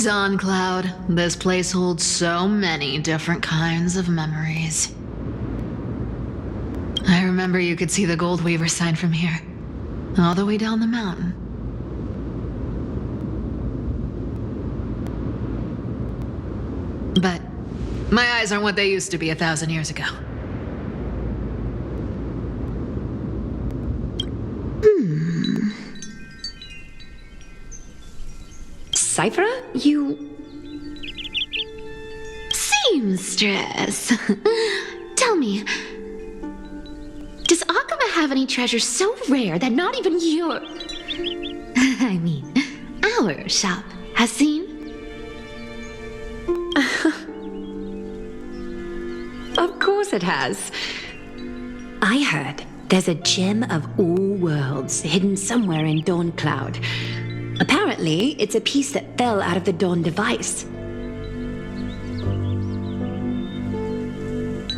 Dawn Cloud, this place holds so many different kinds of memories. I remember you could see the Gold Weaver sign from here, all the way down the mountain. But my eyes aren't what they used to be 1,000 years ago. Cyphera, you... Seamstress. Tell me, does Akama have any treasures so rare that not even your... I mean, our shop has seen? Of course it has. I heard there's a gem of all worlds hidden somewhere in Dawn Cloud. Apparently, it's a piece that fell out of the Dawn device.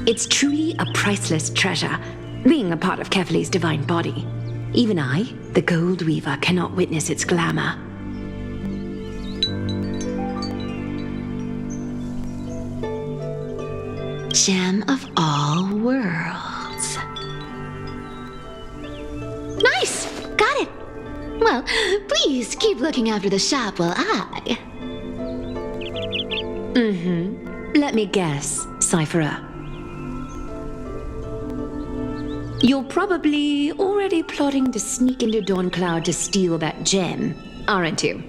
It's truly a priceless treasure, being a part of Kefali's divine body. Even I, the Gold Weaver, cannot witness its glamour. Gem of all worlds. Nice! Got it! Well, please keep looking after the shop while I... Let me guess, Cyphera. You're probably already plotting to sneak into Dawn Cloud to steal that gem, aren't you?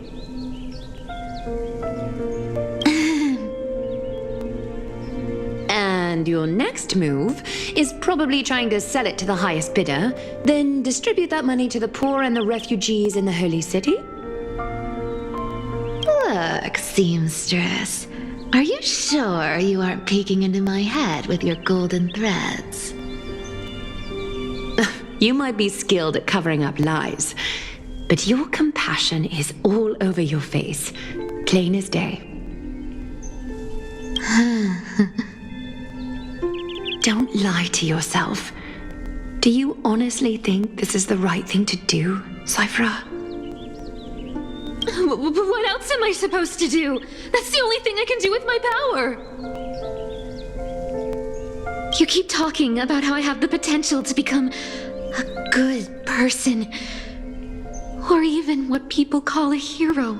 And your next move is probably trying to sell it to the highest bidder, then distribute that money to the poor and the refugees in the Holy City? Look, seamstress. Are you sure you aren't peeking into my head with your golden threads? You might be skilled at covering up lies, but your compassion is all over your face, plain as day. Don't lie to yourself. Do you honestly think this is the right thing to do, Cyphera? What else am I supposed to do? That's the only thing I can do with my power. You keep talking about how I have the potential to become a good person, or even what people call a hero.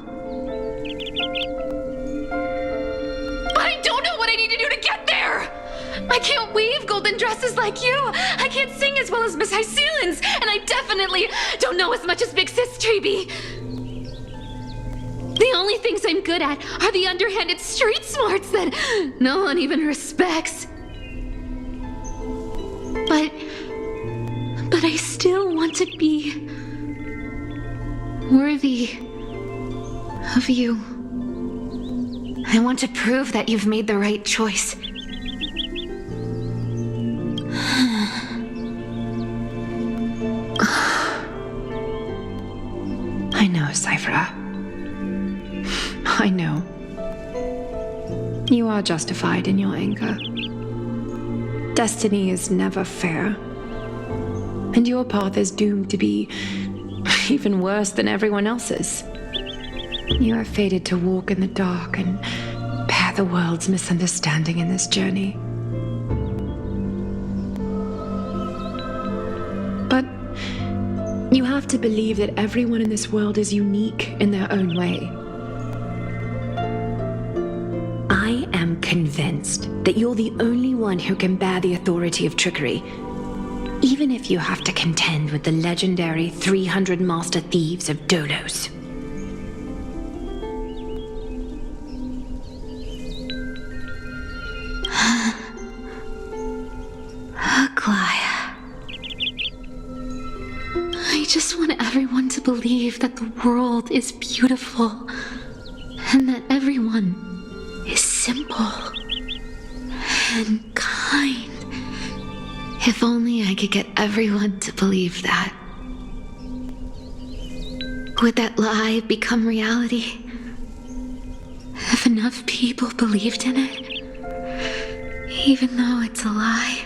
But I don't know what I need to do to get there! I can't weave golden dresses like you. I can't sing as well as Miss Hyacines, and I definitely don't know as much as Big Sis Treeby. The only things I'm good at are the underhanded street smarts that no one even respects. But I still want to be worthy of you. I want to prove that you've made the right choice. I know, Cyphera. I know. You are justified in your anger. Destiny is never fair. And your path is doomed to be even worse than everyone else's. You are fated to walk in the dark and bear the world's misunderstanding in this journey. But you have to believe that everyone in this world is unique in their own way. I am convinced that you're the only one who can bear the authority of trickery, even if you have to contend with the legendary 300 master thieves of Dolos. Aglaia. I just want everyone to believe that the world is beautiful and that everyone is simple and kind. If only I could get everyone to believe that. Would that lie become reality? If enough people believed in it, even though it's a lie.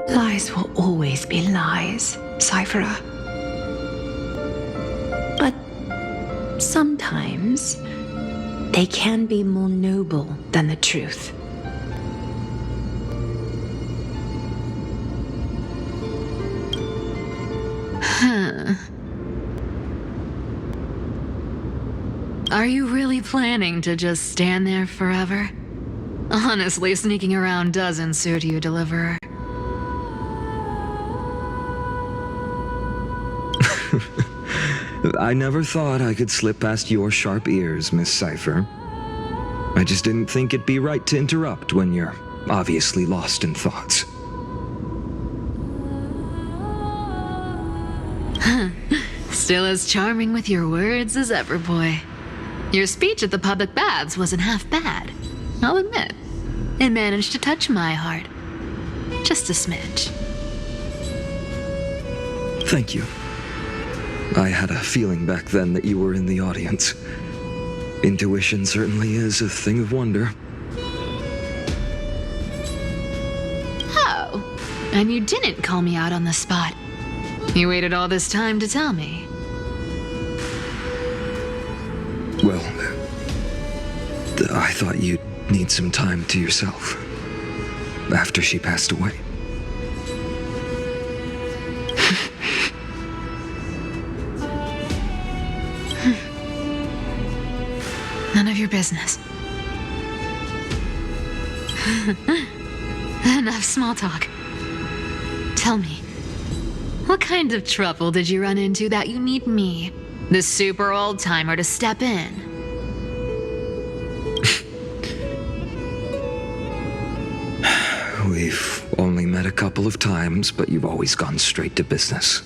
Lie lies will always be lies, Cypherer. But sometimes they can be more noble than the truth. Are you really planning to just stand there forever? Honestly, sneaking around doesn't suit you, Deliverer. I never thought I could slip past your sharp ears, Miss Cypher. I just didn't think it'd be right to interrupt when you're obviously lost in thoughts. Still as charming with your words as ever, boy. Your speech at the public baths wasn't half bad, I'll admit. It managed to touch my heart. Just a smidge. Thank you. I had a feeling back then that you were in the audience. Intuition certainly is a thing of wonder. Oh, and you didn't call me out on the spot. You waited all this time to tell me. Well, I thought you'd need some time to yourself after she passed away. None of your business. Enough small talk. Tell me, what kind of trouble did you run into that you need me, the super old-timer, to step in? We've only met a couple of times, but you've always gone straight to business.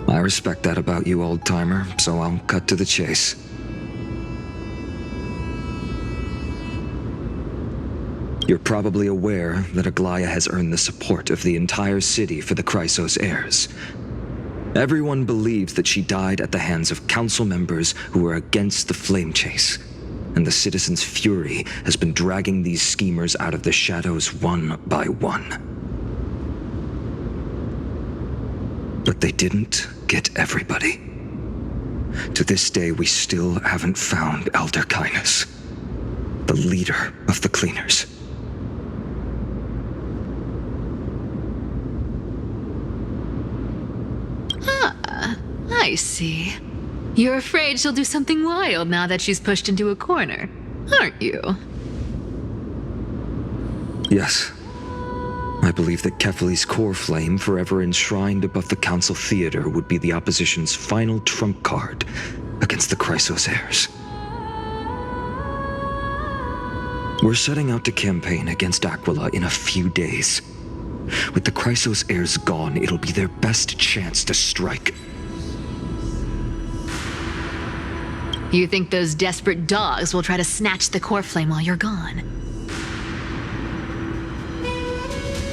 I respect that about you, old-timer, so I'll cut to the chase. You're probably aware that Aglaya has earned the support of the entire city for the Chrysos heirs. Everyone believes that she died at the hands of council members who were against the flame chase, and the citizens' fury has been dragging these schemers out of the shadows one by one. But they didn't get everybody. To this day, we still haven't found Elder Kynus, the leader of the Cleaners. I see. You're afraid she'll do something wild now that she's pushed into a corner, aren't you? Yes. I believe that Kefali's core flame, forever enshrined above the council theater, would be the opposition's final trump card against the Chrysos heirs. We're setting out to campaign against Aquila in a few days. With the Chrysos heirs gone, it'll be their best chance to strike. You think those desperate dogs will try to snatch the core flame while you're gone?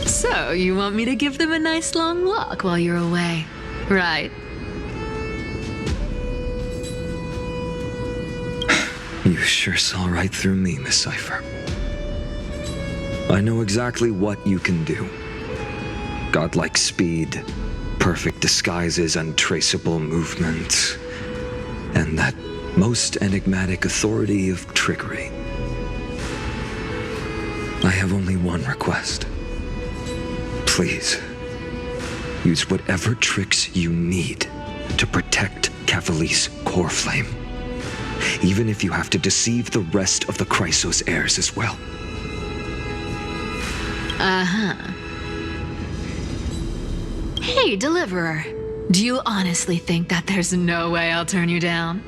So, you want me to give them a nice long walk while you're away, right? You sure saw right through me, Miss Cypher. I know exactly what you can do. Godlike speed, perfect disguises, untraceable movement, and that most enigmatic authority of trickery. I have only one request. Please, use whatever tricks you need to protect Kefali's core flame, even if you have to deceive the rest of the Chrysos heirs as well. Hey, Deliverer, do you honestly think that there's no way I'll turn you down?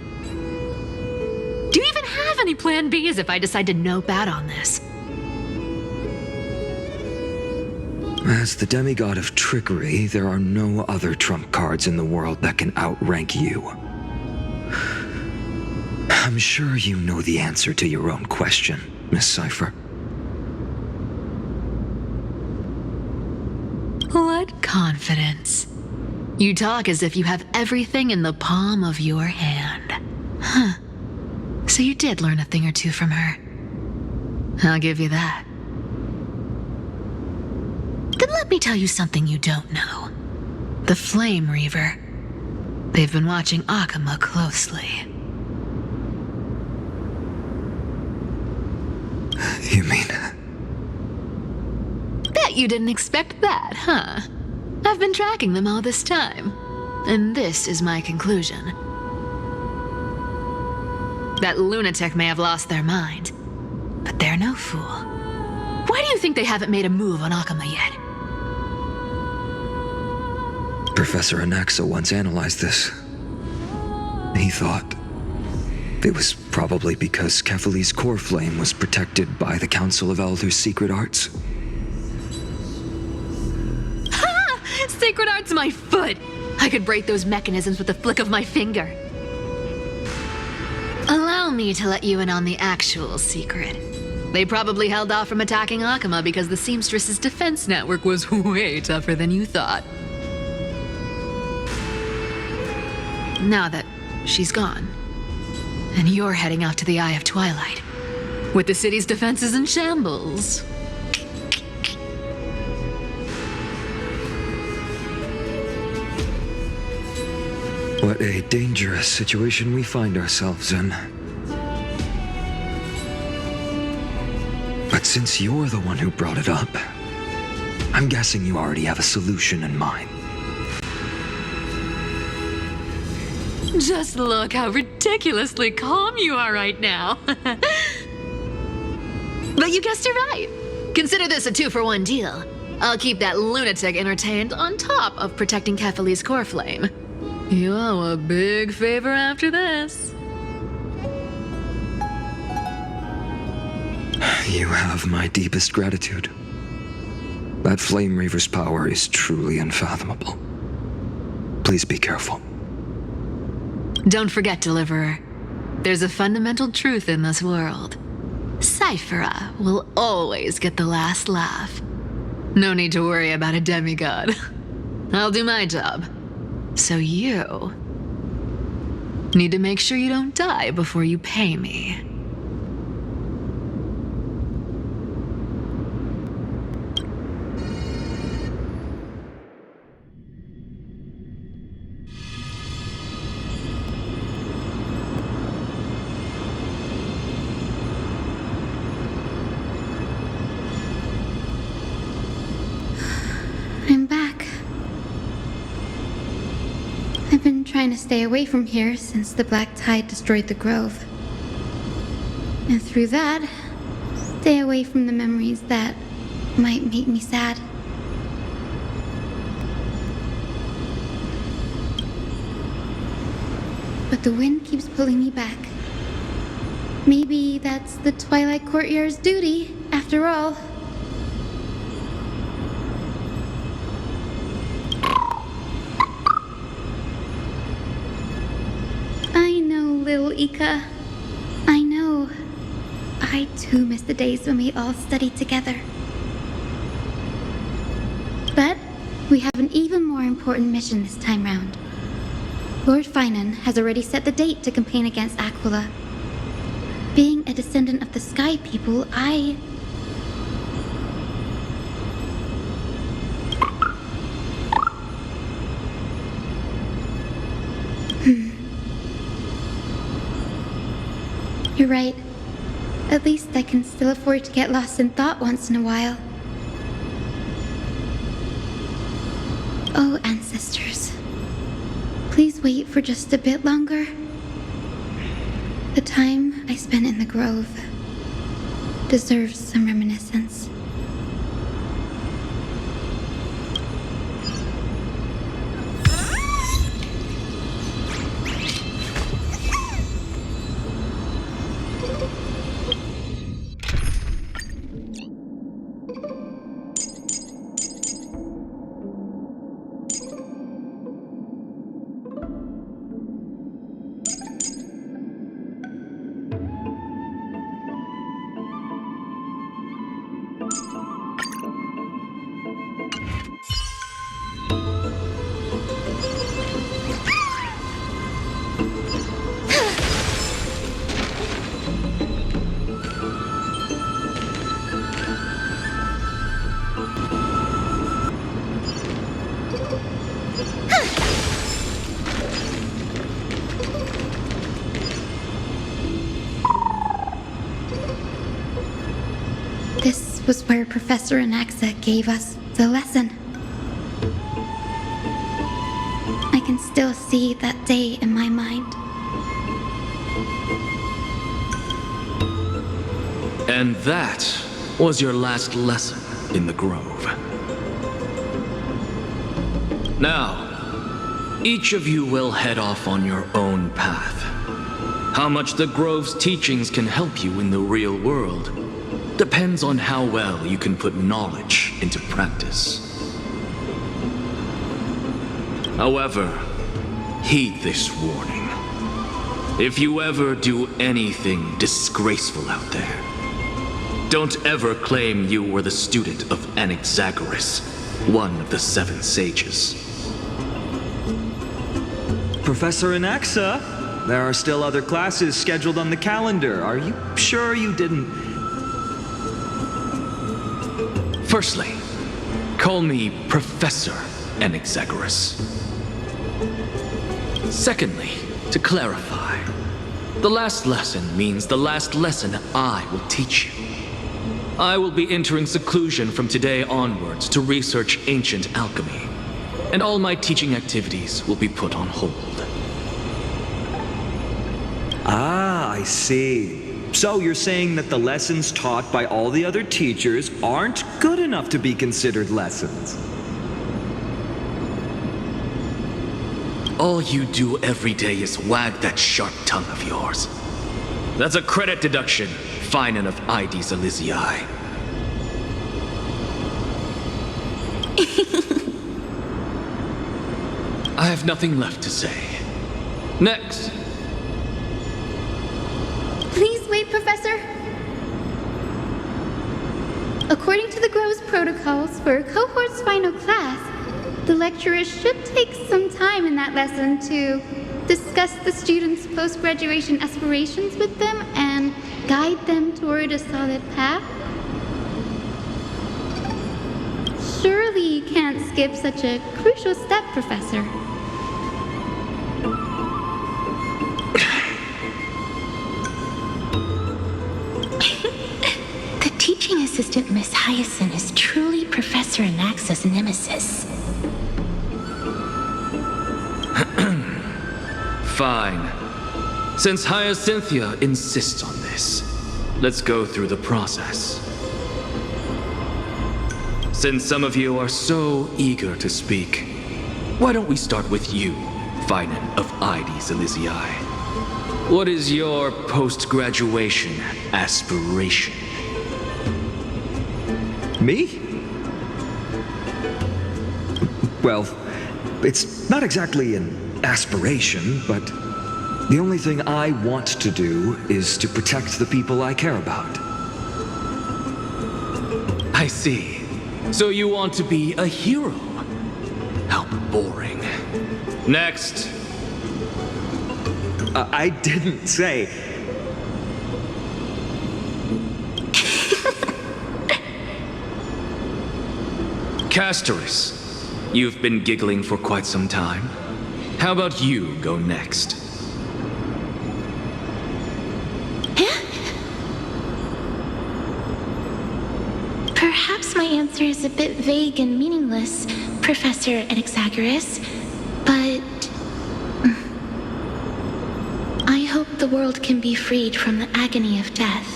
Do you even have any plan Bs if I decide to nope out on this? As the demigod of trickery, there are no other trump cards in the world that can outrank you. I'm sure you know the answer to your own question, Miss Cypher. What confidence. You talk as if you have everything in the palm of your hand. Huh. So you did learn a thing or two from her. I'll give you that. Let me tell you something you don't know. The Flame Reaver. They've been watching Akama closely. You mean... Bet you didn't expect that, huh? I've been tracking them all this time. And this is my conclusion. That lunatic may have lost their mind, but they're no fool. Why do you think they haven't made a move on Akama yet? Professor Anaxa once analyzed this. He thought it was probably because Kefali's core flame was protected by the Council of Elders' secret arts. Ha! Secret art's my foot! I could break those mechanisms with the flick of my finger. Allow me to let you in on the actual secret. They probably held off from attacking Akama because the Seamstress's defense network was way tougher than you thought. Now that she's gone, and you're heading out to the Eye of Twilight, with the city's defenses in shambles. What a dangerous situation we find ourselves in. But since you're the one who brought it up, I'm guessing you already have a solution in mind. Just look how ridiculously calm you are right now. But you guessed it right. Consider this a 2-for-1 deal. I'll keep that lunatic entertained on top of protecting Kefali's core flame. You owe a big favor after this. You have my deepest gratitude. That Flame Reaver's power is truly unfathomable. Please be careful. Don't forget, Deliverer. There's a fundamental truth in this world. Cyphera will always get the last laugh. No need to worry about a demigod. I'll do my job. So you need to make sure you don't die before you pay me. I'm back. I've been trying to stay away from here since the Black Tide destroyed the grove. And through that, stay away from the memories that might make me sad. But the wind keeps pulling me back. Maybe that's the Twilight Courtyard's duty, after all. I know, little Ika. I know. I too miss the days when we all studied together. But we have an even more important mission this time round. Lord Finan has already set the date to campaign against Aquila. Being a descendant of the Sky People, I... You're right. At least I can still afford to get lost in thought once in a while. Oh, ancestors. Please wait for just a bit longer. The time I spent in the grove deserves some reminiscence. was where Professor Anaxa gave us the lesson. I can still see that day in my mind. And that was your last lesson in the Grove. Now, each of you will head off on your own path. How much the Grove's teachings can help you in the real world depends on how well you can put knowledge into practice. However, heed this warning. If you ever do anything disgraceful out there, don't ever claim you were the student of Anaxagoras, one of the 7 sages. Professor Anaxa, there are still other classes scheduled on the calendar. Are you sure you didn't? Firstly, call me Professor Anaxagoras. Secondly, to clarify, the last lesson means the last lesson I will teach you. I will be entering seclusion from today onwards to research ancient alchemy, and all my teaching activities will be put on hold. Ah, I see. So you're saying that the lessons taught by all the other teachers aren't good enough to be considered lessons? All you do every day is wag that sharp tongue of yours. That's a credit deduction, fine enough IDs Elysii. I have nothing left to say. Next. Please wait, Professor. According to the Grove's protocols for a cohort's final class, the lecturer should take some time in that lesson to discuss the students' post-graduation aspirations with them and guide them toward a solid path. Surely you can't skip such a crucial step, Professor. The teaching assistant, Miss Hyacine, is truly Professor Anaxa's nemesis. Fine. Since Hyacinthia insists on this, let's go through the process. Since some of you are so eager to speak, why don't we start with you, Finan of IDs Elysii? What is your post-graduation aspiration? Me? Well, it's not exactly an aspiration, but the only thing I want to do is to protect the people I care about. I see. So you want to be a hero? How boring. Next. I didn't say. Castoris, you've been giggling for quite some time. How about you go next? Perhaps my answer is a bit vague and meaningless, Professor Anaxagoras, but I hope the world can be freed from the agony of death,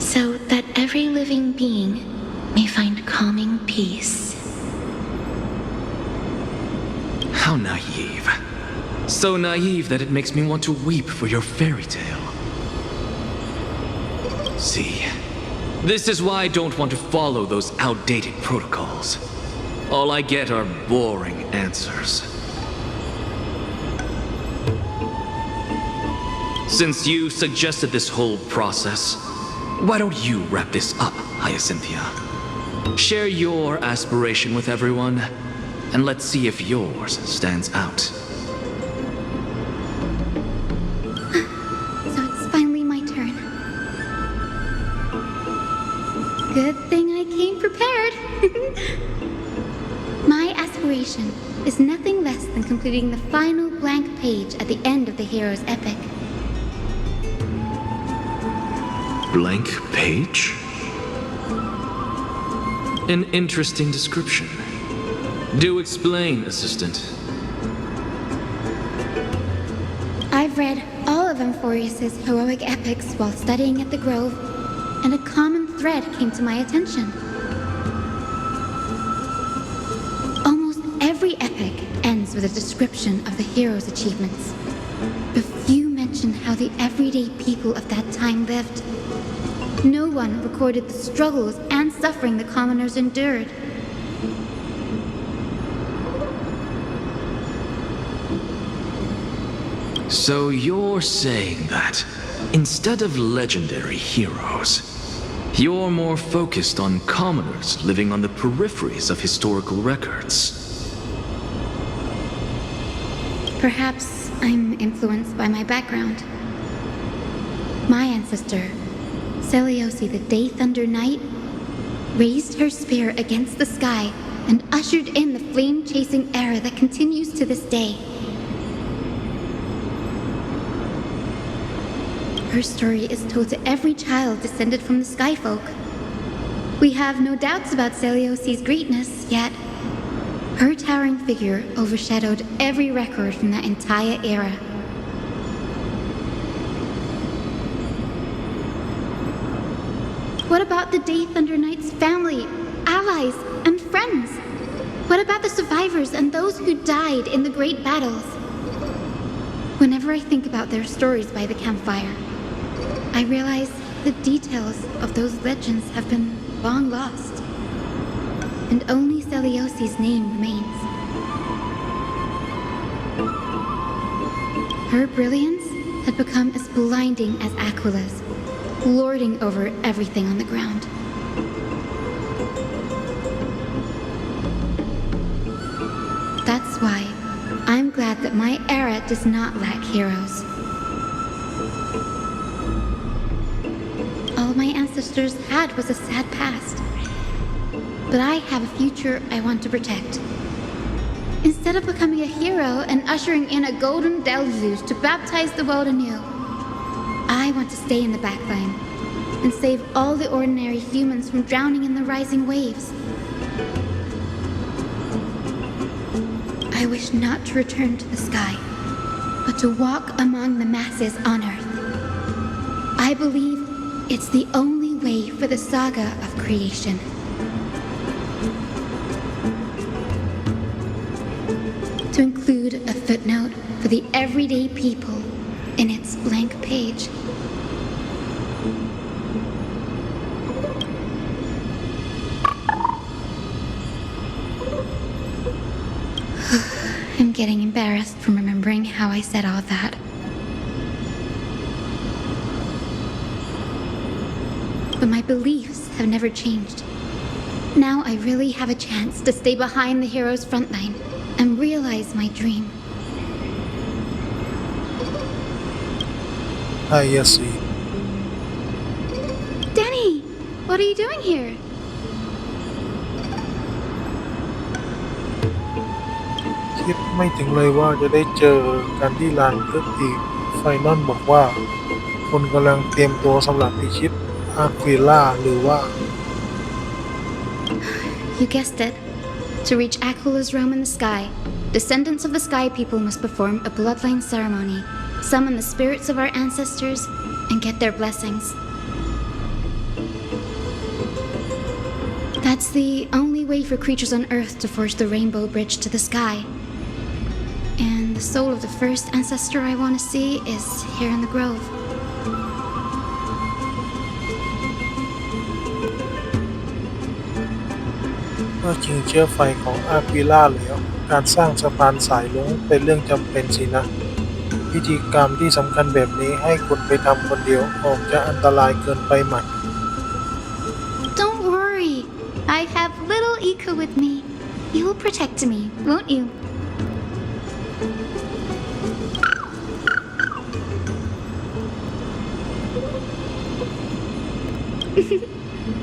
so that every living being may find calming peace. How naive. So naive that it makes me want to weep for your fairy tale. See, this is why I don't want to follow those outdated protocols. All I get are boring answers. Since you suggested this whole process, why don't you wrap this up, Hyacinthia? Share your aspiration with everyone, and let's see if yours stands out. So it's finally my turn. Good thing I came prepared. My aspiration is nothing less than completing the final blank page at the end of the hero's epic. Blank page? An interesting description. Do explain, assistant. I've read all of Amphorius's heroic epics while studying at the Grove, and a common thread came to my attention. Almost every epic ends with a description of the hero's achievements. But few mention how the everyday people of that time lived. No one recorded the struggles and suffering the commoners endured. So you're saying that, instead of legendary heroes, you're more focused on commoners living on the peripheries of historical records. Perhaps I'm influenced by my background. My ancestor, Seleuci the Day Thunder Knight, raised her spear against the sky and ushered in the flame-chasing era that continues to this day. Her story is told to every child descended from the Sky Folk. We have no doubts about Seleuci's greatness, yet her towering figure overshadowed every record from that entire era. What about the Day Thunder Knight's family, allies, and friends? What about the survivors and those who died in the great battles? Whenever I think about their stories by the campfire, I realize the details of those legends have been long lost, and only Seleuci's name remains. Her brilliance had become as blinding as Aquila's, lording over everything on the ground. That's why I'm glad that my era does not lack heroes. All my ancestors had was a sad past, but I have a future I want to protect. Instead of becoming a hero and ushering in a golden deluge to baptize the world anew, I want to stay in the backline and save all the ordinary humans from drowning in the rising waves. I wish not to return to the sky, but to walk among the masses on Earth. I believe it's the only way for the saga of creation. To include a footnote for the everyday people in its blank page. I'm getting embarrassed from remembering how I said all that. But my beliefs have never changed. Now I really have a chance to stay behind the hero's front line and realize my dream. hyacine. Danny, what are you doing here? คิดไม่ถึงเลยว่าจะได้เจอกันที่ลานพฤกษ์อีกไฟนอลบอกว่าคนกำลังเตรียมตัวสำหรับพิชิตอาควิล่าหรือว่า You guessed it. To reach Aquila's realm in the sky, descendants of the Sky People must perform a bloodline ceremony, summon the spirits of our ancestors, and get their blessings. That's the only way for creatures on Earth to forge the rainbow bridge to the sky. And the soul of the first ancestor I want to see is here in the grove. เมื่อชิงเชื้อไฟของอาควิล่าแล้วการสร้างสะพานสายรุ้งเป็นเรื่องจำเป็นสินะพิธีกรรมที่สำคัญแบบนี้ให้คุณไปทำคนเดียวคงจะอันตรายเกินไปไหม Don't worry. I have little Ika with me. You will protect me, won't you?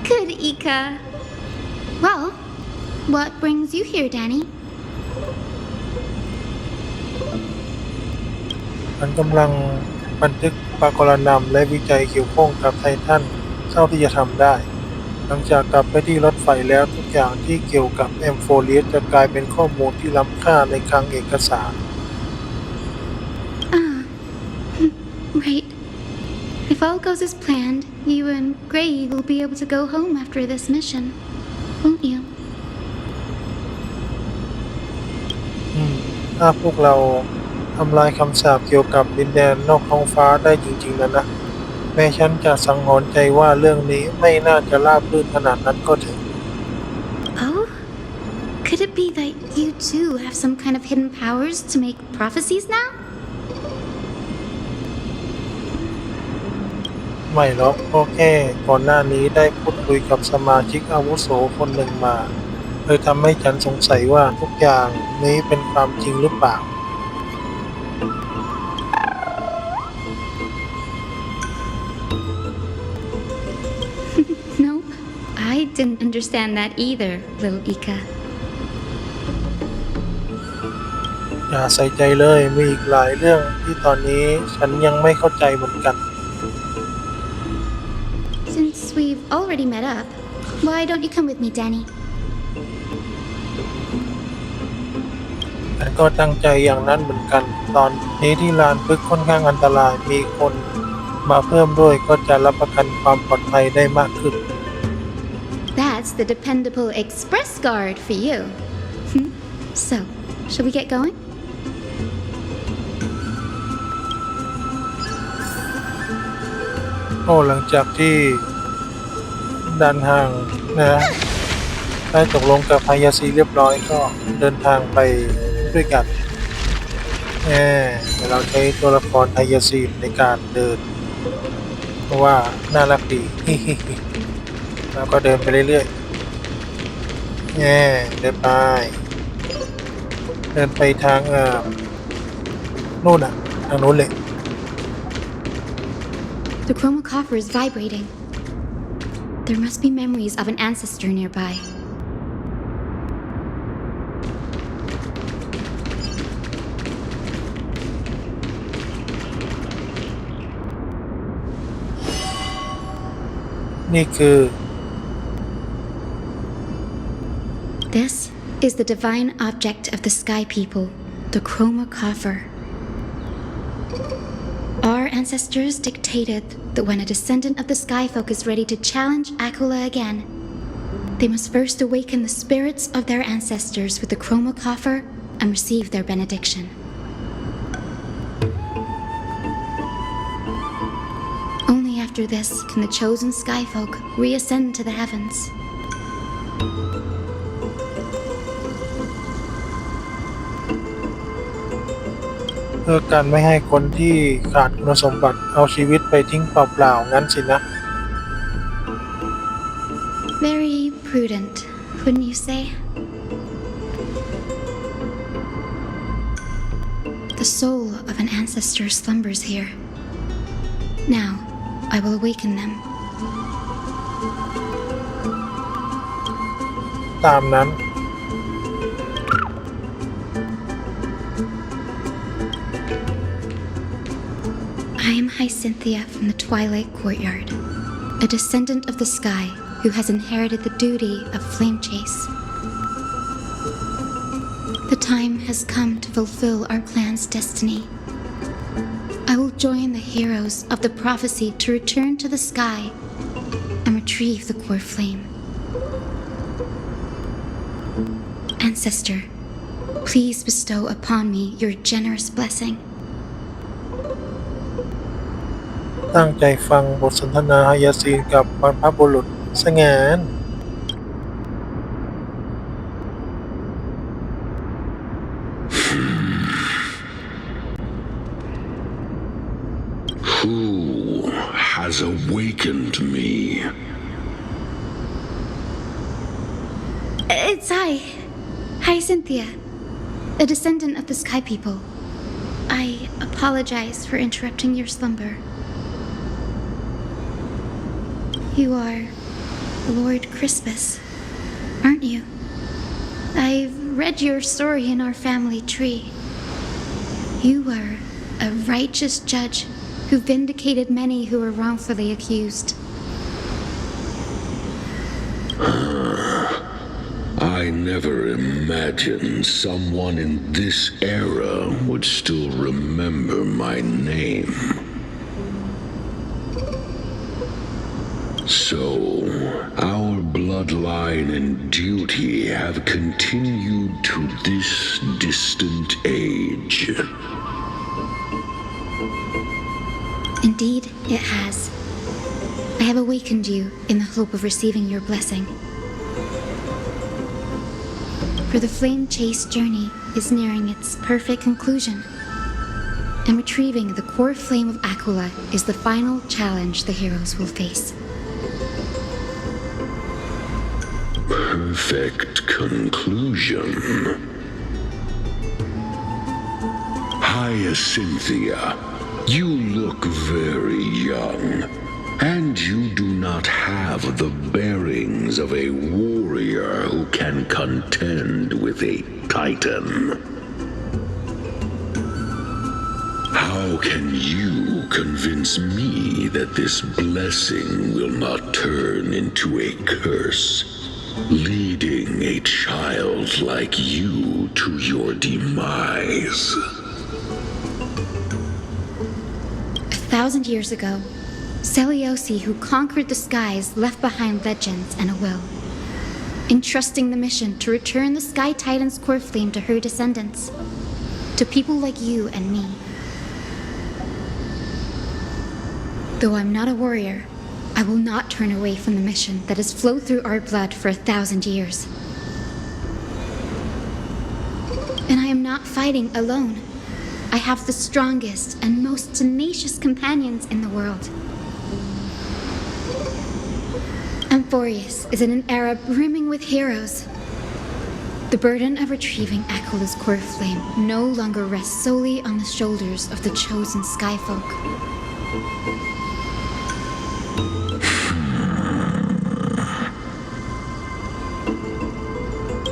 Good, Ika. Well, what brings you here, Danny? มันกำลังบันทึกปรากฏนำและวิจัยเกี่ยวข้องกับไททันเท่าที่จะทำได้ หลังจากกลับไปที่รถไฟแล้วทุกอย่างที่เกี่ยวกับแอมโฟเลียสจะกลายเป็นข้อมูลที่ล้ำค่าในคลังเอกสาร Right. If all goes as planned, you and Gray will be able to go home after this mission, won't you? ถ้าพวกเราทำลายคำสาปเกี่ยวกับดินแดนนอกท้องฟ้าได้จริงๆนะ แม้ฉันจะสังหรณ์ใจว่าเรื่องนี้ไม่น่าจะราบรื่นขนาดนั้นก็เถอะ Oh? Could it be that you too have some kind of hidden powers to make prophecies now? ไม่หรอกก็แค่ก่อนหน้านี้ได้พูดคุยกับสมาชิกอาวุโสคนหนึ่งมาเลยทำให้ฉันสงสัยว่าทุกอย่างนี้เป็นความจริงหรือเปล่า Nope. I didn't understand that either, little Ika. อย่าใส่ใจเลยมีอีกหลายเรื่องที่ตอนนี้ฉันยังไม่เข้าใจเหมือนกัน Since we've already met up, why don't you come with me, Danny? ฉันก็ตั้งใจอย่างนั้นเหมือนกัน ตอนนี้ที่ลานพึกษ์ค่อนข้างอันตรายมีคนมาเพิ่มด้วยก็จะรับประกันความปลอดภัยได้มากขึ้น That's the dependable express guard for you. So, shall we get going? หลังจากที่ดันห่างนะได้ตกลงกับไฮยาซีเรียบร้อยก็เดินทางไปด้วยกันเดี๋ยวเราใช้ตัวละครไฮยาซีในการเดินเพราะว่าน่ารักดี แล้วก็เดินไปเรื่อยๆเดินไปทางนู่นทางนู้นเลย The chroma coffer is vibrating. There must be memories of an ancestor nearby. นี่คือ This is the divine object of the Sky People, the chroma coffer. Our ancestors dictated that when a descendant of the Skyfolk is ready to challenge Akula again, they must first awaken the spirits of their ancestors with the chroma coffer and receive their benediction. Only after this can the chosen Skyfolk reascend to the heavens. เพื่อการไม่ให้คนที่ขาดคุณสมบัติเอาชีวิตไปทิ้งเปล่าๆงั้นสินะ Very prudent, wouldn't you say? The soul of an ancestor slumbers here. Now, I will awaken them. ตามนั้น I am Hyacine from the Twilight Courtyard, a descendant of the sky who has inherited the duty of flame chase. The time has come to fulfill our clan's destiny. I will join the heroes of the prophecy to return to the sky and retrieve the core flame. Ancestor, please bestow upon me your generous blessing. ตั้งใจฟังบทสนทนาไฮยาซีนกับบรรพบุรุษสงาน Who has awakened me? It's Hyacine, a descendant of the Sky People. I apologize for interrupting your slumber. You are Lord Crispus, aren't you? I've read your story in our family tree. You were a righteous judge who vindicated many who were wrongfully accused. I never imagined someone in this era would still remember my name. So, our bloodline and duty have continued to this distant age. Indeed, it has. I have awakened you in the hope of receiving your blessing. For the flame chase journey is nearing its perfect conclusion, and retrieving the core flame of Aquila is the final challenge the heroes will face. Perfect conclusion. Hyacinthia, you look very young, and you do not have the bearings of a warrior who can contend with a titan. How can you convince me that this blessing will not turn into a curse, leading a child like you to your demise? 1,000 years ago, Seleucus, who conquered the skies, left behind legends and a will, entrusting the mission to return the Sky Titan's core flame to her descendants, to people like you and me. Though I'm not a warrior, I will not turn away from the mission that has flowed through our blood for 1,000 years. And I am not fighting alone. I have the strongest and most tenacious companions in the world. Amphorius is in an era brimming with heroes. The burden of retrieving Aquila's core flame no longer rests solely on the shoulders of the chosen skyfolk.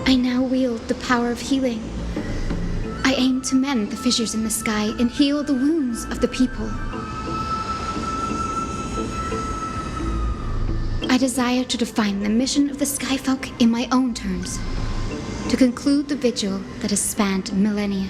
I now wield the power of healing. I aim to mend the fissures in the sky and heal the wounds of the people. I desire to define the mission of the Skyfolk in my own terms, to conclude the vigil that has spanned millennia.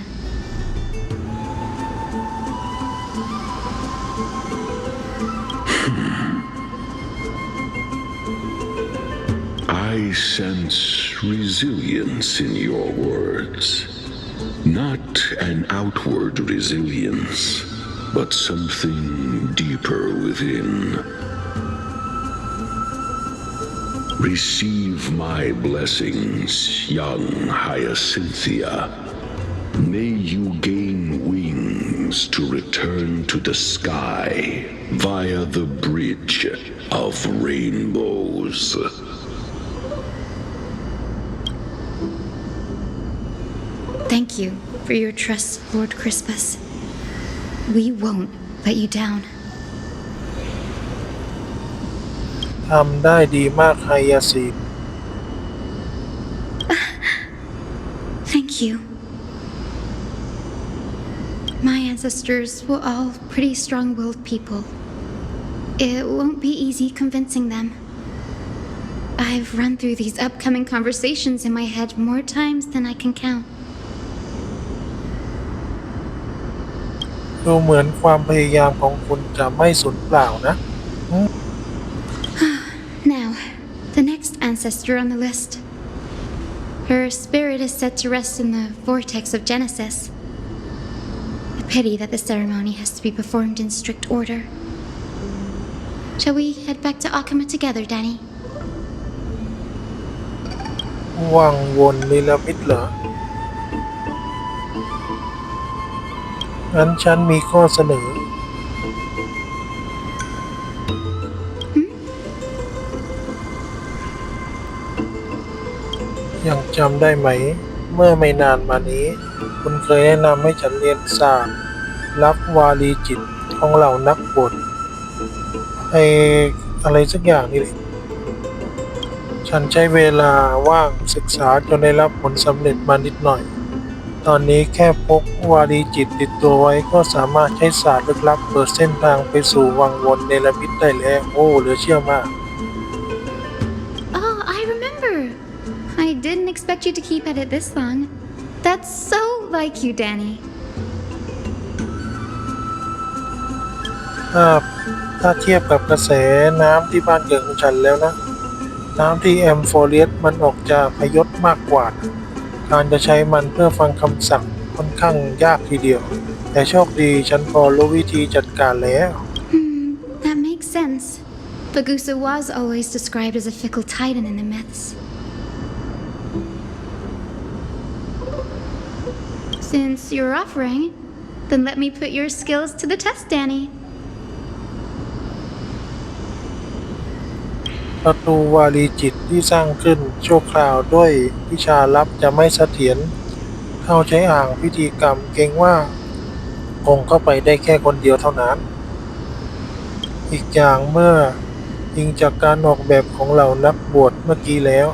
I sense resilience in your words. Not an outward resilience, but something deeper within. Receive my blessings, young Hyacinthia. May you gain wings to return to the sky via the bridge of rainbows. Thank you for your trust, Lord Crispus. We won't let you down. ทำได้ดีมากไฮยาซีน Thank you. My ancestors were all pretty strong-willed people. It won't be easy convincing them. I've run through these upcoming conversations in my head more times than I can count. ดูเหมือนความพยายามของคุณจะไม่สูญเปล่านะ Now, the next ancestor on the list. Her spirit is said to rest in the vortex of Genesis. A pity that the ceremony has to be performed in strict order. Shall we head back to Akama together, Danny? วังวนนิรมิตเหรอ งั้นฉันมีข้อเสนอ ยังจำได้ไหม เมื่อไม่นานมานี้ คุณเคยแนะนำให้ฉันเรียนศาสตร์รับวาลีจิตของเหล่านักบวชอะไรสักอย่างนี่เลยฉันใช้เวลาว่างศึกษาจนได้รับผลสำเร็จมานิดหน่อย ตอนนี้แค่พกวาลีจิตติดตัวไว้ก็สามารถใช้ศาสตร์ลึกลับเปิดเส้นทางไปสู่วังวนเนรมิตได้แล้วโอ้เหลือเชื่อมาก Oh, I remember. I didn't expect need to keep at it this long. That's so like you, Danny. ถ้าเทียบกับกระแสน้ำที่บ้านเกิดของฉันแล้วนะ น้ำที่แอมโฟเรียสมันออกจะพยศมากกว่า การจะใช้มันเพื่อฟังคำสั่งค่อนข้างยากทีเดียว แต่โชคดีฉันพอรู้วิธีจัดการแล้ว That makes sense. Bagusa was always described as a fickle titan in the myths. Since you're offering, then let me put your skills to the test, Danny. ประตูวารีจิตที่สร้างขึ้นชั่วคราวด้วยวิชาลับจะไม่เสถียรเข้าใช้อ่างพิธีกรรมเกรงว่าคงเข้าไปได้แค่คนเดียวเท่านั้น อีกอย่างเมื่อยิงจากการออกแบบของเหล่านักบวชเมื่อกี้แล้ว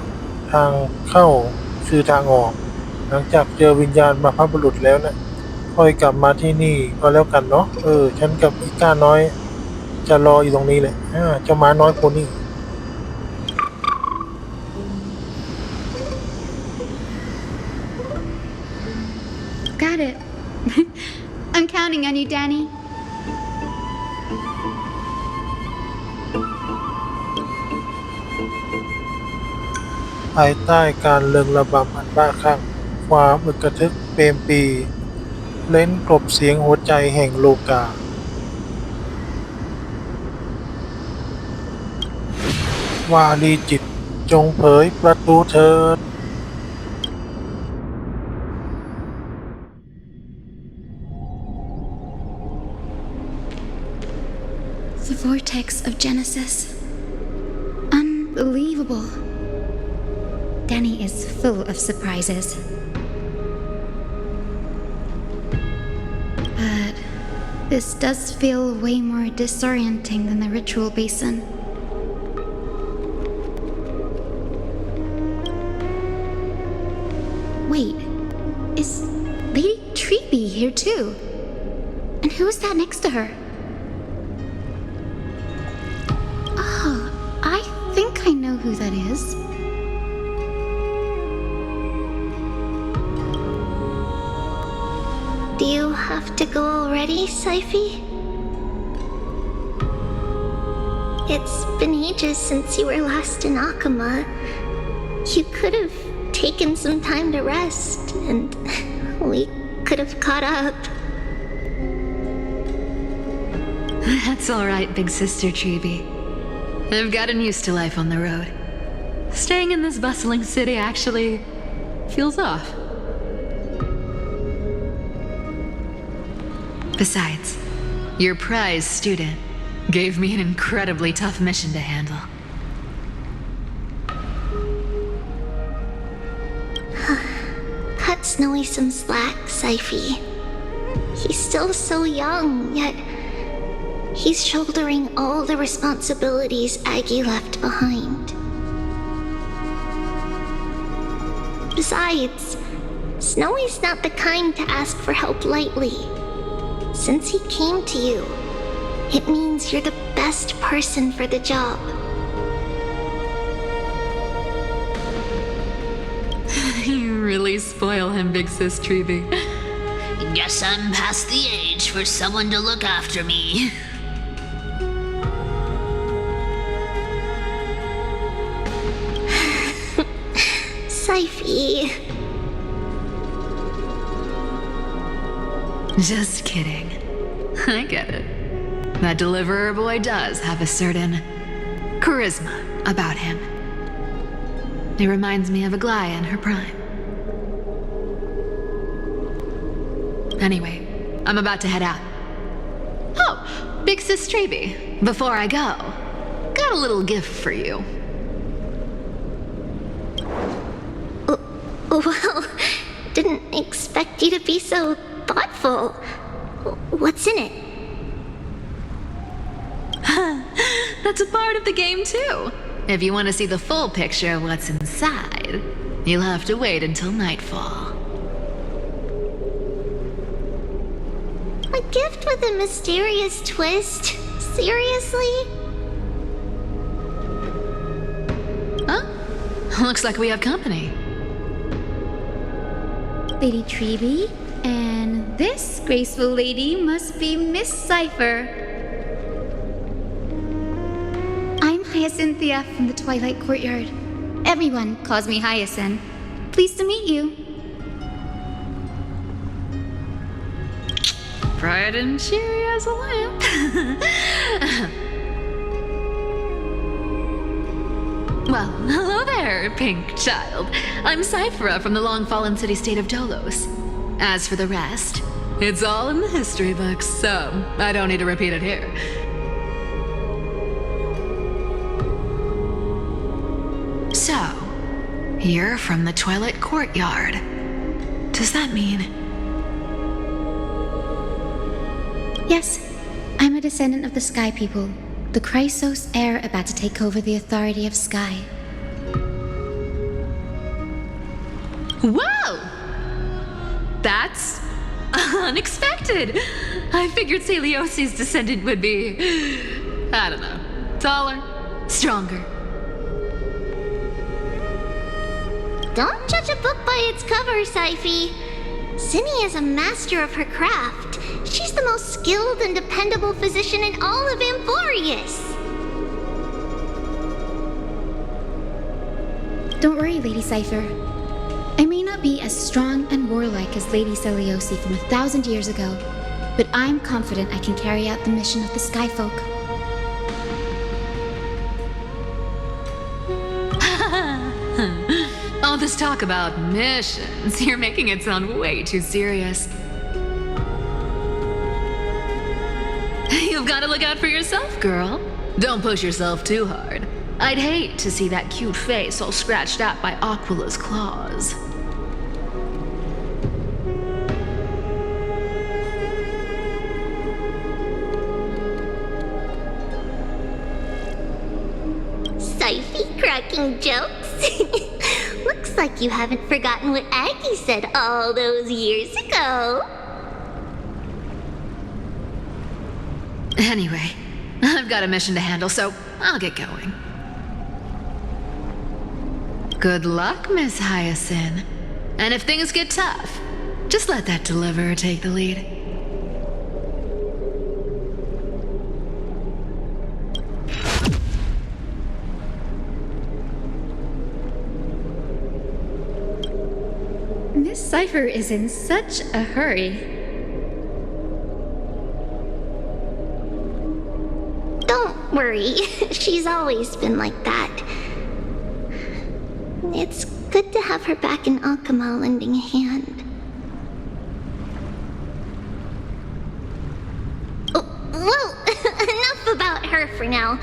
ทางเข้าคือทางออก หลังจากเจอวิญญาณบรรพบุรุษแล้วนะค่อยกลับมาที่นี่ก็แล้วกันเนาะฉันกับอีก้าน้อยจะรออยู่ตรงนี้แหละเจ้าม้าน้อยคนนี้ Got it. I'm counting on you, Danny. ภายใต้การเริงระบำอันบ้าคลั่งความอึกกระทึกเปรมปรีเล่นกลบเสียงหัวใจแห่งโลกา วาลีจิตจงเผยประตูเถิด The vortex of Genesis. Unbelievable. Danny is full of surprises. But this does feel way more disorienting than the ritual basin. Wait, is Lady Treeby here too? And who is that next to her? Oh, I think I know who that is. Do you have to go already, Saifi? It's been ages since you were last in Akama. You could have taken some time to rest, and we could have caught up. That's all right, big sister Treeby. I've gotten used to life on the road. Staying in this bustling city actually feels off. Besides, your prize student gave me an incredibly tough mission to handle. Cut Snowy some slack, Saifi. He's still so young, yet he's shouldering all the responsibilities Aggie left behind. Besides, Snowy's not the kind to ask for help lightly. Since he came to you, it means you're the best person for the job. You really spoil him, big sis Treeby. Guess I'm past the age for someone to look after me. Saifi. Just kidding. I get it. That deliverer boy does have a certain charisma about him. It reminds me of Aglaia in her prime. Anyway, I'm about to head out. Oh, big sis Treeby, before I go, got a little gift for you. Well, didn't expect you to be so thoughtful. What's in it? That's a part of the game too. If you want to see the full picture of what's inside, you'll have to wait until nightfall. A gift with a mysterious twist? Seriously? Huh? Looks like we have company. Lady Treby, and this graceful lady must be Miss Cypher. I'm Hyacinthia from the Twilight Courtyard. Everyone calls me Hyacinth. Pleased to meet you. Bright and cheery as a lamp. Well, hello there, pink child. I'm Cyphera from the long-fallen city-state of Dolos. As for the rest, it's all in the history books, so I don't need to repeat it here. So, you're from the Twilight Courtyard. Does that mean... Yes, I'm a descendant of the Sky People, the Chrysos heir about to take over the authority of Sky. Whoa! That's unexpected. I figured Celiosi's descendant would be, I don't know, taller, stronger. Don't judge a book by its cover, Syphe. Zinni is a master of her craft. She's the most skilled and dependable physician in all of Amphorius. Don't worry, Lady Cypher. I may not be as strong and warlike as Lady Celiosi from 1,000 years ago, but I'm confident I can carry out the mission of the Skyfolk. All this talk about missions, you're making it sound way too serious. You've got to look out for yourself, girl. Don't push yourself too hard. I'd hate to see that cute face all scratched out by Aquila's claws. Syphe cracking jokes? Looks like you haven't forgotten what Aggie said all those years ago. Anyway, I've got a mission to handle, so I'll get going. Good luck, Miss Hyacin. And if things get tough, just let that deliverer take the lead. Miss Cypher is in such a hurry. Don't worry, she's always been like that. It's good to have her back in Alchema lending a hand. Oh, well, enough about her for now.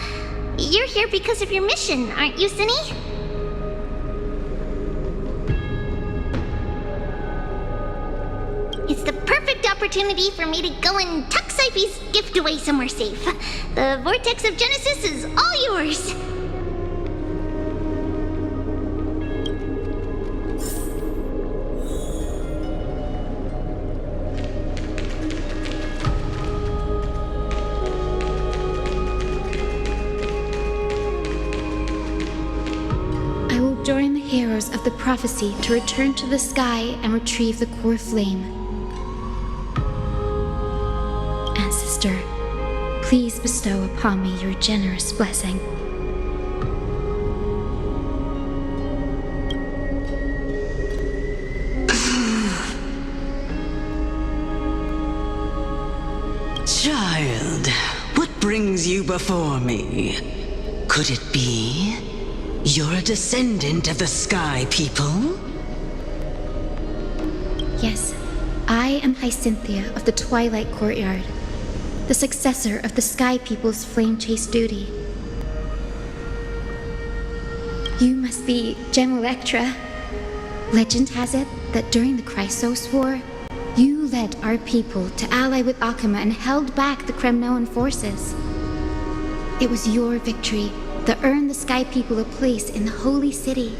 You're here because of your mission, aren't you, Zinni? It's the perfect opportunity for me to go and tuck Syphe's gift away somewhere safe. The Vortex of Genesis is all yours. I will join the heroes of the prophecy to return to the sky and retrieve the core flame. Ancestor, please bestow upon me your generous blessing. Child, what brings you before me? Could it be you're a descendant of the Sky People? Yes, I am Hyacinthia of the Twilight Courtyard, the successor of the Sky People's Flame Chase duty. You must be Gem Electra. Legend has it that during the Chrysos War, you led our people to ally with Alchema and held back the Kremnoan forces. It was your victory that earned the Sky People a place in the Holy City.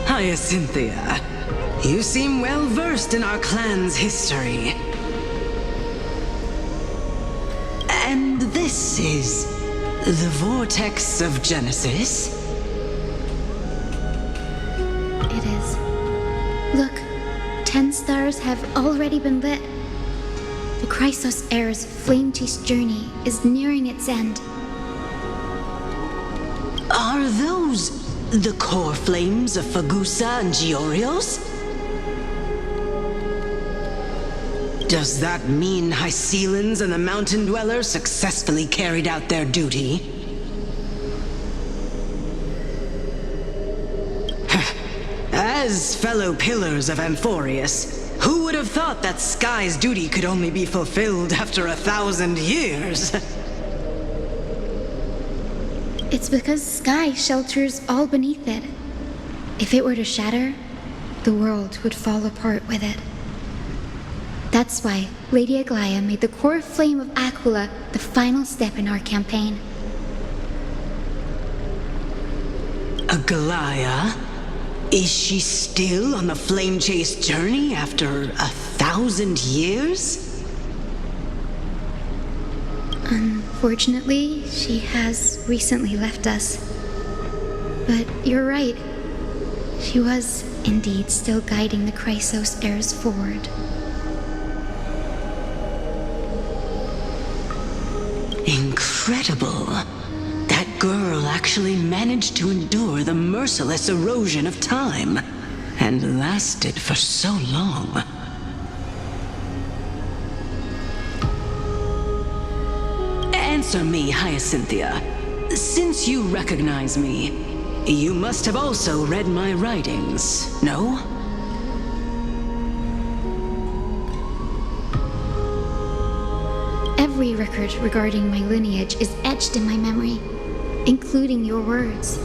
Hyacinthia, you seem well versed in our clan's history. And this is the Vortex of Genesis? stars have already been lit. The Chrysos heir's flame-chased journey is nearing its end. Are those the core flames of Fagusa and Giorios? Does that mean Hycelans and the Mountain Dwellers successfully carried out their duty? As fellow pillars of Amphorius, who would have thought that Sky's duty could only be fulfilled after 1,000 years? It's because Sky shelters all beneath it. If it were to shatter, the world would fall apart with it. That's why Lady Aglaia made the core flame of Aquila the final step in our campaign. Aglaia? Is she still on the flame chase journey after 1,000 years? Unfortunately, she has recently left us. But you're right. She was indeed still guiding the Chrysos heirs forward. Incredible. That girl actually managed to endure the merciless erosion of time, and lasted for so long. Answer me, Hyacinthia. Since you recognize me, you must have also read my writings, no? Every record regarding my lineage is etched in my memory, including your words.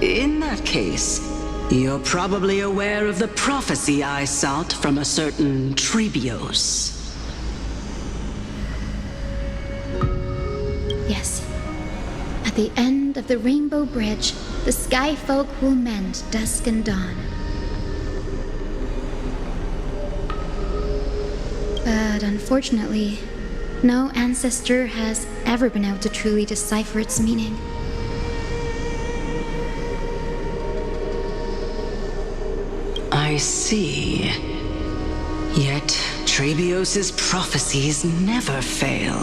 In that case, you're probably aware of the prophecy I sought from a certain Trebios. Yes. At the end of the Rainbow Bridge, the Sky Folk will mend dusk and dawn. But unfortunately, no ancestor has ever been able to truly decipher its meaning. I see. Yet Trebios' prophecies never fail.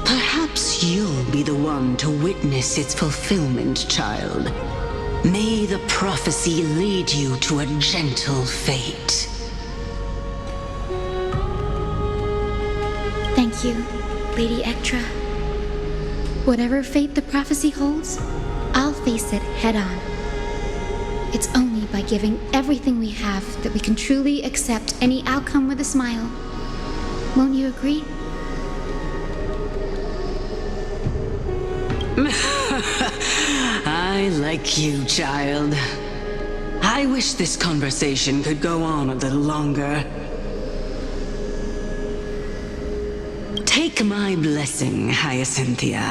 Perhaps you'll be the one to witness its fulfillment, child. May the prophecy lead you to a gentle fate. Thank you, Lady Ectra. Whatever fate the prophecy holds, I'll face it head on. It's only by giving everything we have that we can truly accept any outcome with a smile. Won't you agree? I like you, child. I wish this conversation could go on a little longer. Take my blessing, Hyacinthia.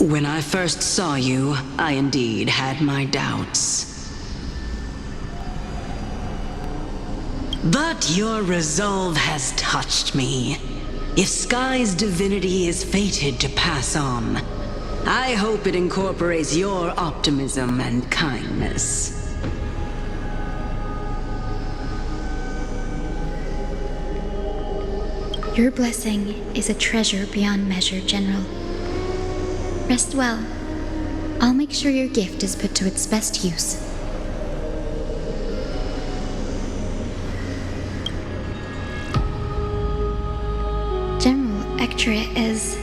When I first saw you, I indeed had my doubts. But your resolve has touched me. If Sky's divinity is fated to pass on, I hope it incorporates your optimism and kindness. Your blessing is a treasure beyond measure, General. Rest well. I'll make sure your gift is put to its best use. General Ectra is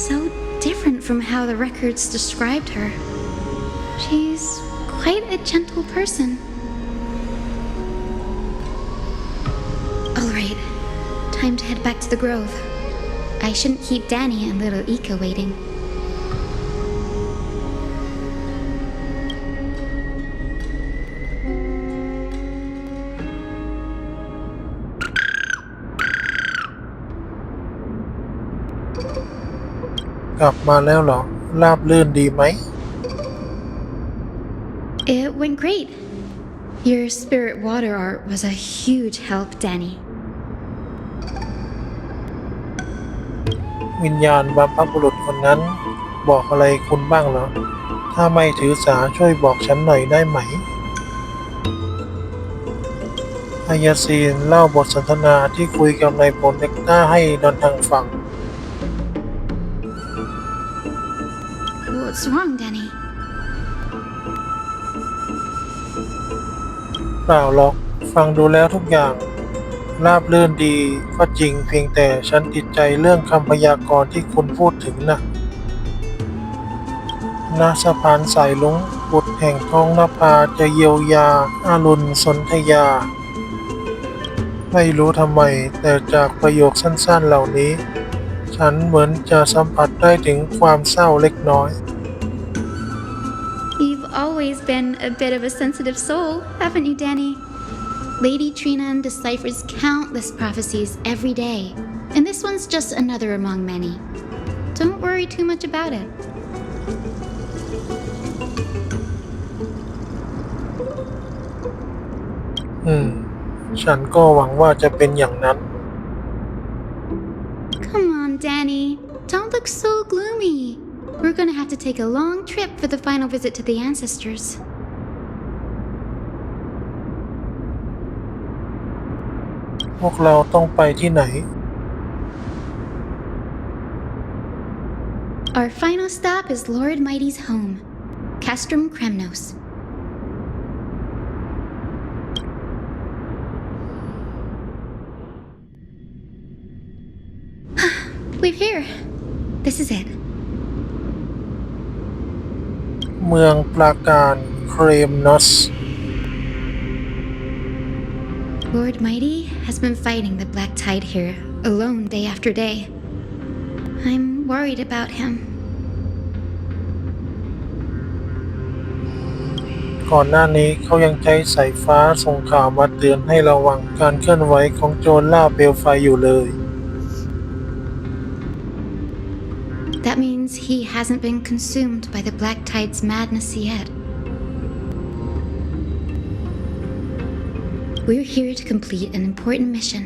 so different from how the records described her. She's quite a gentle person. All right, time to head back to the grove. I shouldn't keep Danny and little Ika waiting. Gap มาแล้วเหรอราบรื่นดีไหม It went great. Your spirit water art was a huge help, Danny. วิญญาณบรรพบุรุษคนนั้นบอกอะไรคุณบ้างเหรอ ถ้าไม่ถือสาช่วยบอกฉันหน่อยได้ไหมไฮยาซีนเล่าบทสนทนาที่คุยกับนายพลเน็กต้าให้ดอนทังฟัง What's wrong, Danny? เปล่าหรอกฟังดูแล้วทุกอย่างราบรื่นดีก็จริงเพียงแต่ฉันติดใจเรื่องคำพยากรณ์ที่คุณพูดถึงนะณสะพานสายลุงบุตรแห่งท้องนภาจะเยียวยาอารุณสนธยา ไม่รู้ทำไมแต่จากประโยคสั้นๆเหล่านี้ ฉันเหมือนจะสัมผัสได้ถึงความเศร้าเล็กน้อย You've always been a bit of a sensitive soul, haven't you, Danny? Lady Trina deciphers countless prophecies every day, and this one's just another among many. Don't worry too much about it. ฉันก็หวังว่าจะเป็นอย่างนั้น Come on, Danny. Don't look so gloomy. We're gonna have to take a long trip for the final visit to the ancestors. พวกเราต้องไปที่ไหน Our final stop is Lord Mighty's home, Castrum Kremnos. We're here. This is it. เมืองปราการเครมนอส Lord Mighty has been fighting the Black Tide here, alone day after day. I'm worried about him. ก่อนหน้านี้เขายังใช้สายฟ้าส่งข่าวมาเตือนให้ระวังการเคลื่อนไหวของโจรล่าเปลวไฟอยู่เลย That means he hasn't been consumed by the Black Tide's madness yet. We're here to complete an important mission.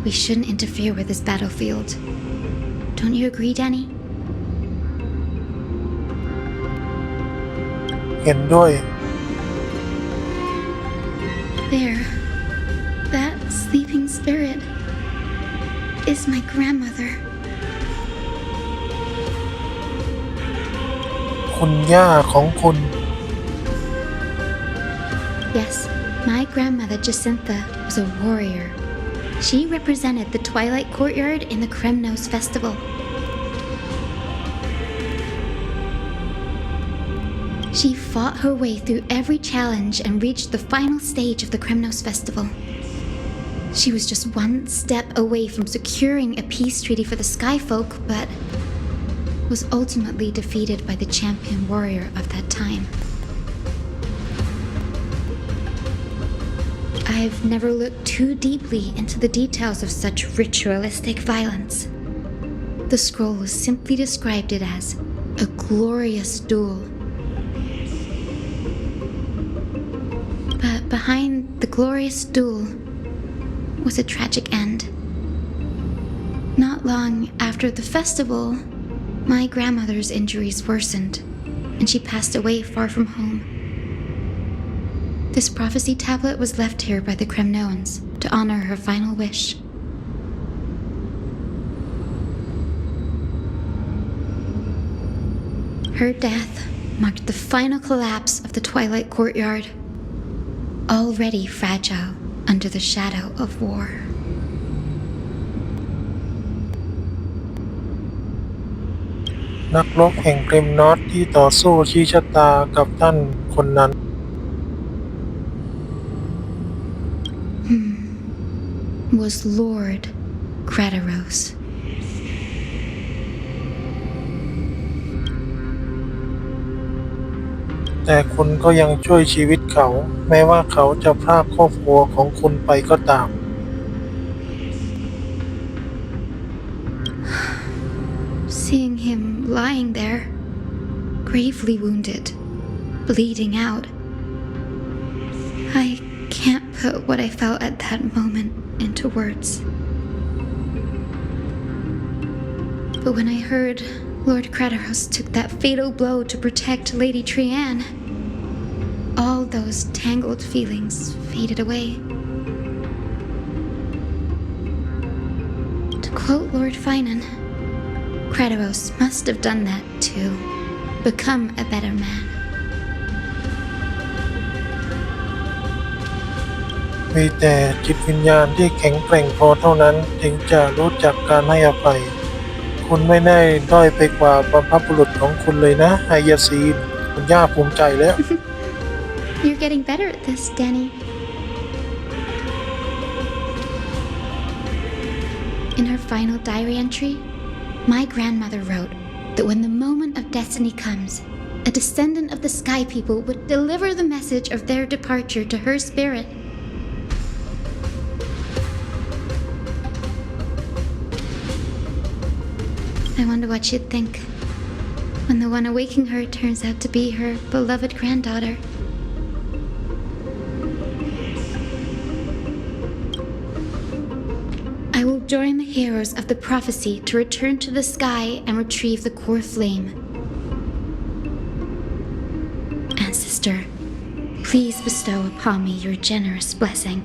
We shouldn't interfere with this battlefield. Don't you agree, Danny? เห็นด้วย There. That sleeping spirit is my grandmother. คุณย่าของคุณ Yes, my grandmother Jacinta was a warrior. She represented the Twilight Courtyard in the Kremnos Festival. She fought her way through every challenge and reached the final stage of the Kremnos Festival. She was just one step away from securing a peace treaty for the Skyfolk, but was ultimately defeated by the champion warrior of that time. I've never looked too deeply into the details of such ritualistic violence. The scroll simply described it as a glorious duel. But behind the glorious duel was a tragic end. Not long after the festival, my grandmother's injuries worsened, and she passed away far from home. This prophecy tablet was left here by the Kremnoans to honor her final wish. Her death marked the final collapse of the Twilight Courtyard, already fragile under the shadow of war. นักรบแห่งเกรมนอสที่ต่อสู้ชี้ชะตากับท่านคนนั้น Was Lord Kratos. แต่คุณก็ยังช่วยชีวิตเขา แม้ว่าเขาจะพรากครอบครัวของคุณไปก็ตาม Seeing him lying there, gravely wounded, bleeding out, I can't put what I felt at that moment into words. But when I heard Lord Craterhouse took that fatal blow to protect Lady Trianne, all those tangled feelings faded away. To quote Lord Finan, Craterhouse must have done that to become a better man. มีแต่จิตวิญญาณที่แข็งแกร่งพอเท่านั้นถึงจะรู้จักการให้อภัยคุณไม่ได้ด้อยไปกว่าบรรพบุรุษของคุณเลยนะไฮยาซีนคุณย่าภูมิใจแล้ว You're getting better at this, Danny. In her final diary entry, my grandmother wrote that when the moment of destiny comes, a descendant of the Sky People would deliver the message of their departure to her spirit. I wonder what she'd think when the one awaking her turns out to be her beloved granddaughter. I will join the heroes of the prophecy to return to the sky and retrieve the core flame. Ancestor, please bestow upon me your generous blessing.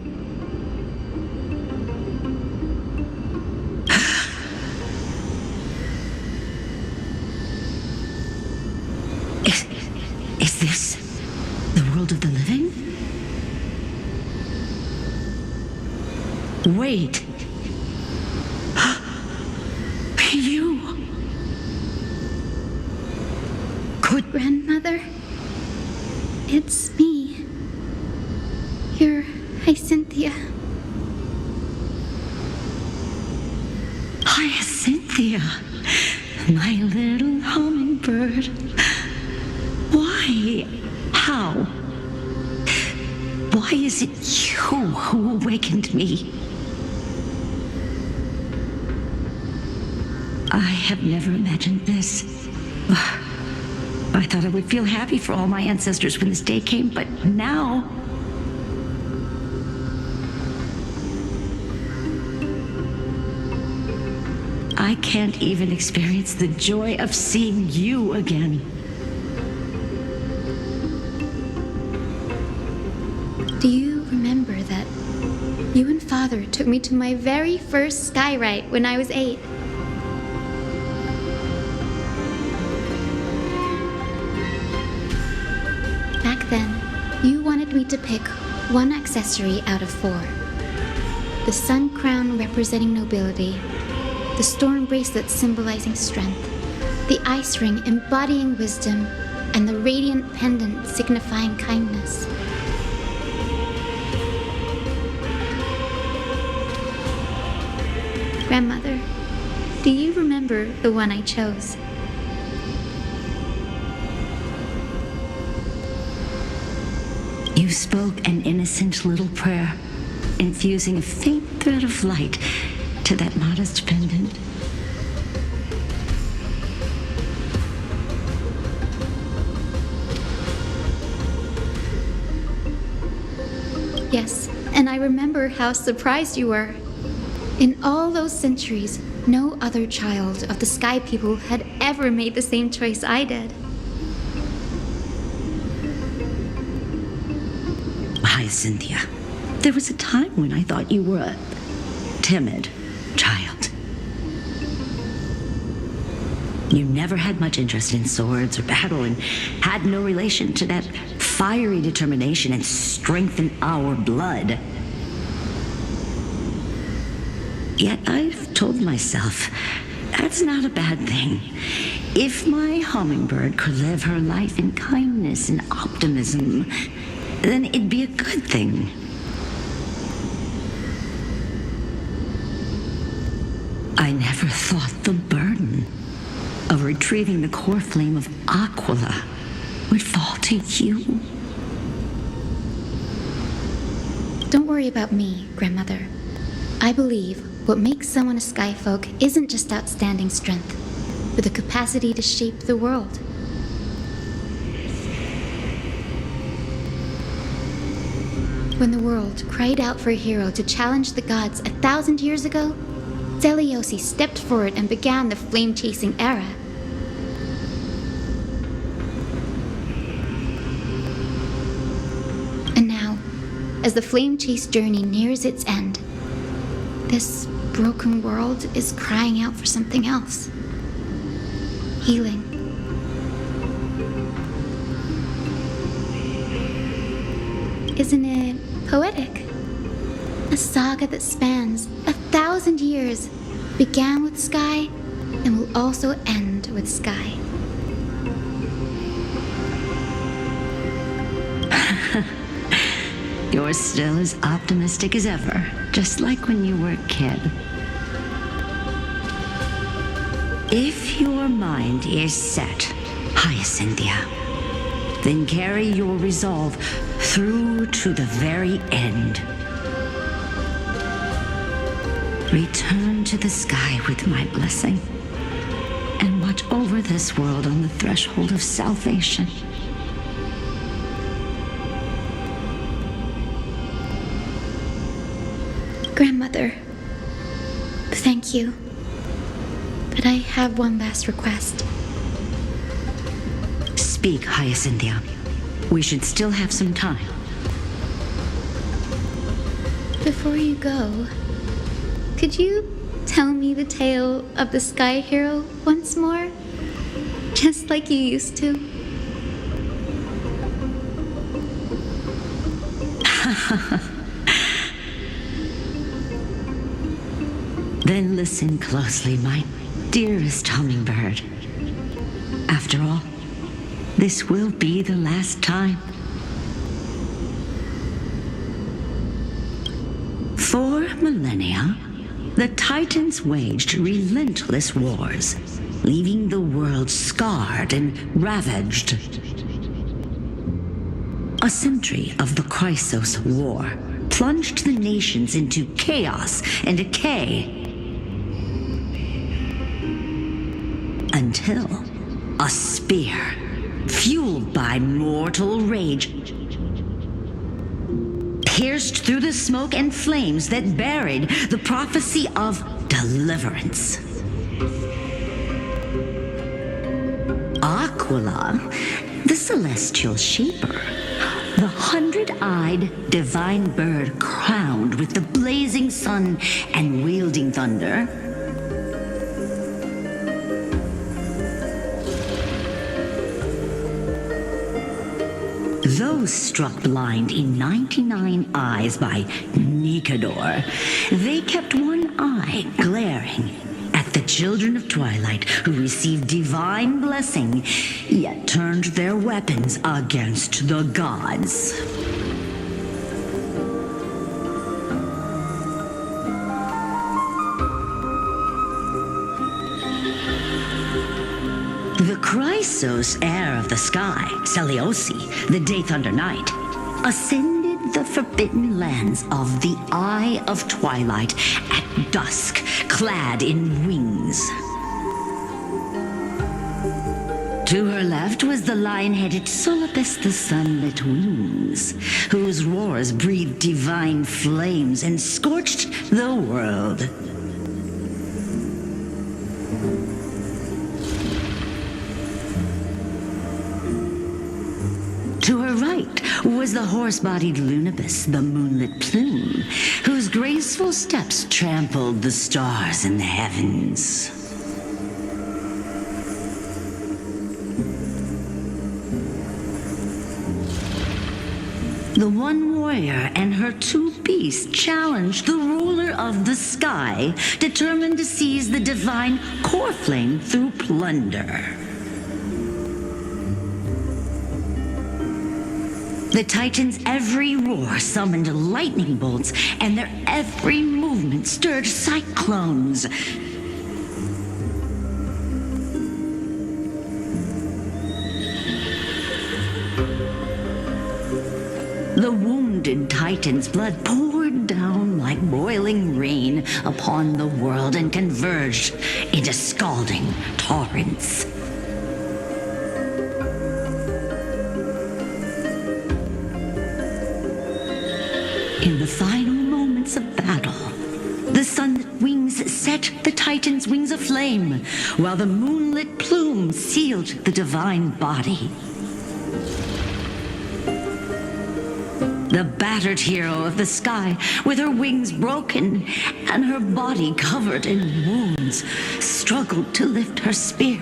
Is this the world of the living? Wait. You. Could Grandmother, it's me, your Hyacynthia. Hyacynthia, my little hummingbird. Why? How? Why is it you who awakened me? I have never imagined this. I thought I would feel happy for all my ancestors when this day came, but now... I can't even experience the joy of seeing you again. Do you remember that you and Father took me to my very first skyride when I was 8? Back then, you wanted me to pick one accessory out of 4. The sun crown representing nobility, the storm bracelet symbolizing strength, the ice ring embodying wisdom, and the radiant pendant signifying kindness. Grandmother, do you remember the one I chose? You spoke an innocent little prayer, infusing a faint thread of light to that modest pendant. Yes, and I remember how surprised you were. In all those centuries, no other child of the Sky People had ever made the same choice I did. Hyacynthia, there was a time when I thought you were a timid child. You never had much interest in swords or battle and had no relation to that fiery determination and strength in our blood. Yet I've told myself, that's not a bad thing. If my hummingbird could live her life in kindness and optimism, then it'd be a good thing. I never thought the burden of retrieving the core flame of Aquila would fall to you. Don't worry about me, Grandmother. I believe what makes someone a skyfolk isn't just outstanding strength, but the capacity to shape the world. When the world cried out for a hero to challenge the gods 1,000 years ago, Zeliosi stepped forward and began the flame-chasing era. And now, as the flame chase journey nears its end, this broken world is crying out for something else. Healing. Isn't it poetic? A saga that spans 1,000 years, began with Sky and will also end with Sky. You're still as optimistic as ever, just like when you were a kid. If your mind is set, Hyacinthia, then carry your resolve through to the very end. Return to the sky with my blessing, and watch over this world on the threshold of salvation. Grandmother, thank you. But I have one last request. Speak, Hyacinthia. We should still have some time. Before you go, could you tell me the tale of the Sky Hero once more? Just like you used to. Then listen closely, my dearest hummingbird. After all, this will be the last time. For millennia, the Titans waged relentless wars, leaving the world scarred and ravaged. A century of the Chrysos War plunged the nations into chaos and decay, until a spear, fueled by mortal rage, pierced through the smoke and flames that buried the prophecy of deliverance. Aquila, the celestial shaper, the 100-eyed divine bird crowned with the blazing sun and wielding thunder, those struck blind in 99 eyes by Nikador, they kept one eye glaring at the children of twilight who received divine blessing, yet turned their weapons against the gods. The Chrysos heir of the sky, Seliosi, the Day Thunder Knight, ascended the forbidden lands of the Eye of Twilight at dusk, clad in wings. To her left was the lion-headed Solopus the Sunlit Wings, whose roars breathed divine flames and scorched the world. To her right was the horse-bodied Lunibus, the moonlit plume, whose graceful steps trampled the stars in the heavens. The one warrior and her two beasts challenged the ruler of the sky, determined to seize the divine core flame through plunder. The Titans' every roar summoned lightning bolts, and their every movement stirred cyclones. The wounded Titan's blood poured down like boiling rain upon the world and converged into scalding torrents. In the final moments of battle, The sunlit wings set the Titan's wings aflame, while the moonlit plume sealed the divine body. The battered hero of the sky, with her wings broken and her body covered in wounds, struggled to lift her spear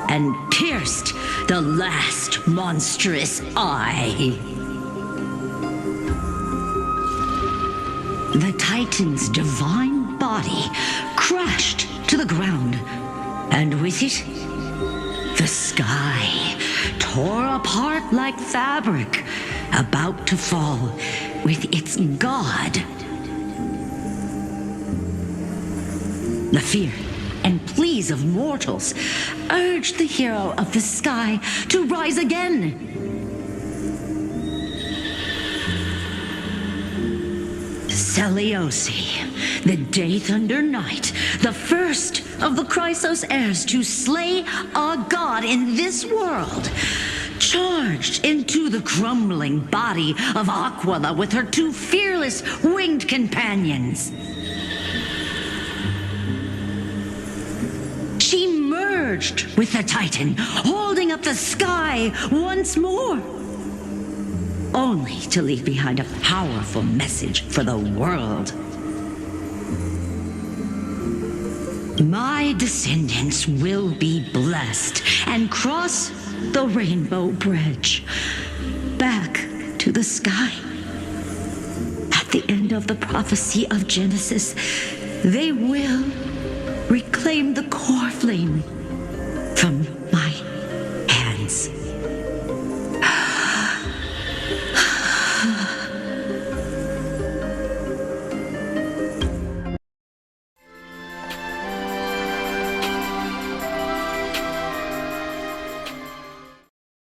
and pierced the last monstrous eye. The Titan's divine body crashed to the ground, and with it, the sky tore apart like fabric, about to fall with its god. The fear and pleas of mortals urged the hero of the sky to rise again. Seliosi, the Day Thunder Knight, the first of the Chrysos heirs to slay a god in this world, charged into the crumbling body of Aquila with her two fearless winged companions. She merged with the Titan, holding up the sky once more, only to leave behind a powerful message for the world. My descendants will be blessed and cross the rainbow bridge back to the sky. At the end of the prophecy of Genesis, they will reclaim the core flame from my hands.